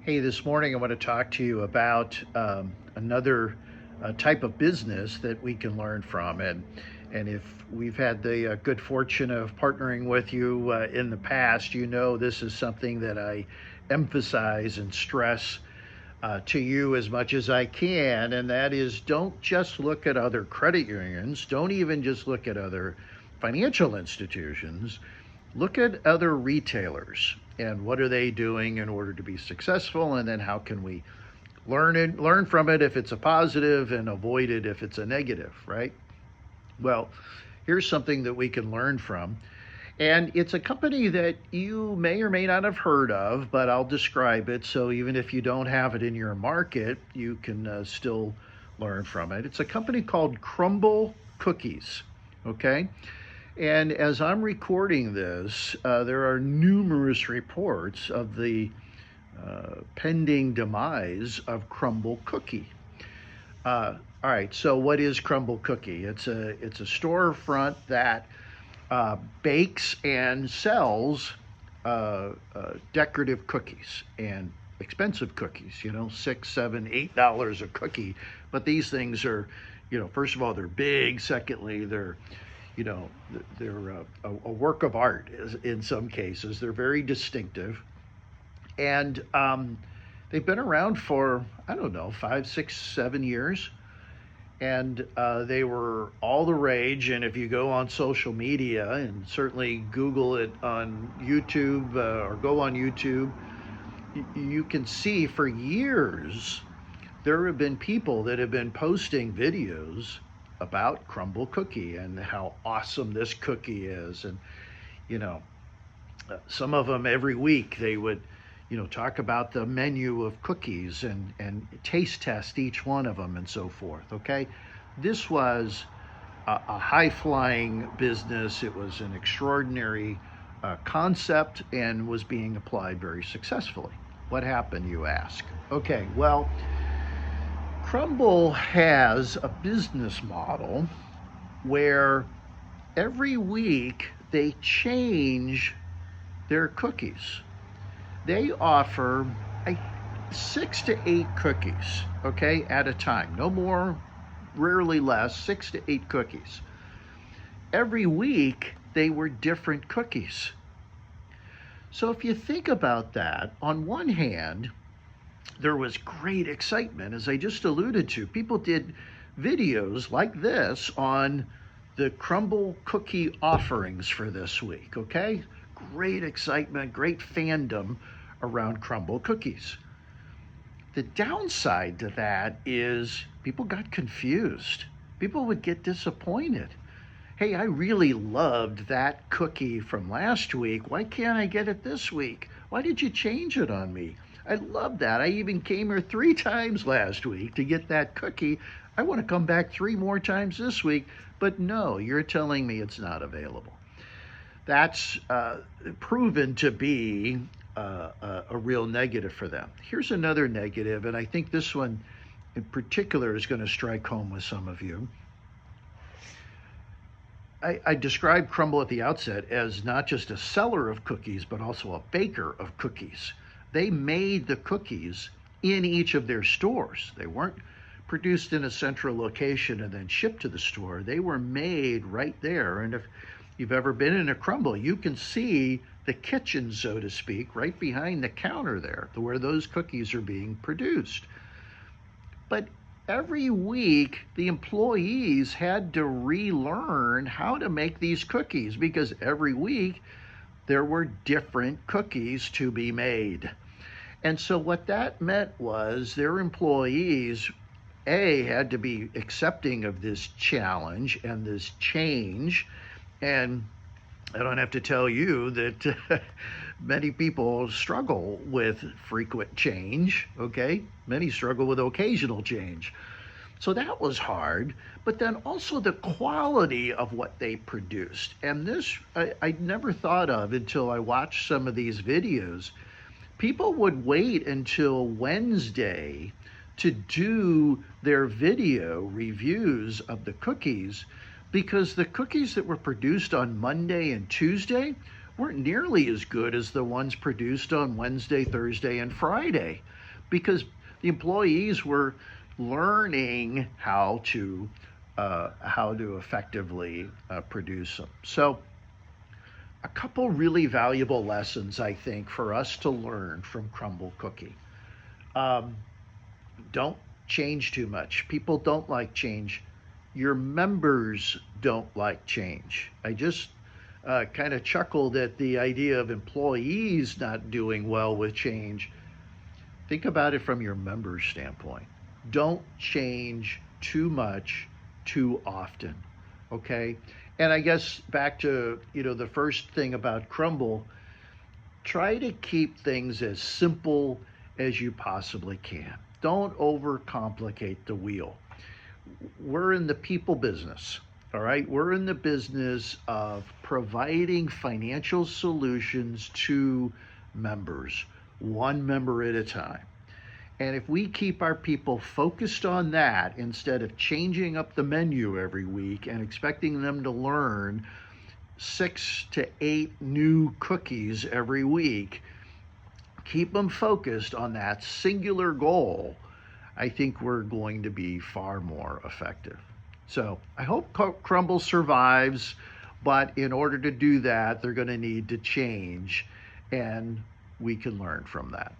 Hey, this morning I want to talk to you about another type of business that we can learn from. And if we've had the good fortune of partnering with you in the past, you know this is something that I emphasize and stress to you as much as I can. And that is, don't just look at other credit unions, don't even just look at other financial institutions. Look at other retailers and what are they doing in order to be successful, and then how can we learn from it if it's a positive and avoid it if it's a negative, right? Well, here's something that we can learn from. And it's a company that you may or may not have heard of, but I'll describe it. So even if you don't have it in your market, you can still learn from it. It's a company called CRUMBL Cookies. Okay. And as I'm recording this, there are numerous reports of the pending demise of CRUMBL Cookie. All right, so what is CRUMBL Cookie? It's a storefront that bakes and sells decorative cookies and expensive cookies. You know, $6, $7, $8 a cookie. But these things are, first of all, they're big. Secondly, they're a work of art in some cases. They're very distinctive. And they've been around for, I don't know, 5, 6, 7 years. And they were all the rage. And if you go on social media and certainly Google it on YouTube or go on YouTube, you can see for years there have been people that have been posting videos about CRUMBL Cookie and how awesome this cookie is. And, some of them every week they would, talk about the menu of cookies and taste test each one of them and so forth. Okay. This was a high flying business. It was an extraordinary concept and was being applied very successfully. What happened, you ask? Okay. Well, CRUMBL has a business model where every week they change their cookies. They offer 6 to 8 cookies, okay, at a time. No more, rarely less, 6 to 8 cookies. Every week they were different cookies. So if you think about that, on one hand, there was great excitement, as I just alluded to. People did videos like this on the CRUMBL Cookie offerings for this week, okay? Great excitement, great fandom around CRUMBL Cookies. The downside to that is people got confused. People would get disappointed. Hey, I really loved that cookie from last week. Why can't I get it this week? Why did you change it on me? I love that. I even came here 3 times last week to get that cookie. I want to come back 3 more times this week, but no, you're telling me it's not available. That's proven to be a real negative for them. Here's another negative, and I think this one in particular is going to strike home with some of you. I described CRUMBL at the outset as not just a seller of cookies, but also a baker of cookies. They made the cookies in each of their stores. They weren't produced in a central location and then shipped to the store. They were made right there. And if you've ever been in a CRUMBL, you can see the kitchen, so to speak, right behind the counter there, where those cookies are being produced. But every week, the employees had to relearn how to make these cookies because every week there were different cookies to be made. And so what that meant was their employees, had to be accepting of this challenge and this change. And I don't have to tell you that many people struggle with frequent change, okay? Many struggle with occasional change. So that was hard, but then also the quality of what they produced. And this I never thought of until I watched some of these videos. People would wait until Wednesday to do their video reviews of the cookies because the cookies that were produced on Monday and Tuesday weren't nearly as good as the ones produced on Wednesday, Thursday, and Friday, because the employees were learning how to effectively produce them. So, a couple really valuable lessons, I think, for us to learn from CRUMBL Cookie. Um, don't change too much. People don't like change. Your members don't like change. I just kind of chuckled at the idea of employees not doing well with change. Think about it from your members' standpoint. Don't change too much too often. Okay? And I guess back to, the first thing about CRUMBL, try to keep things as simple as you possibly can. Don't overcomplicate the wheel. We're in the people business, all right? We're in the business of providing financial solutions to members, one member at a time. And if we keep our people focused on that instead of changing up the menu every week and expecting them to learn 6 to 8 new cookies every week, keep them focused on that singular goal, I think we're going to be far more effective. So I hope CRUMBL survives, but in order to do that, they're going to need to change, and we can learn from that.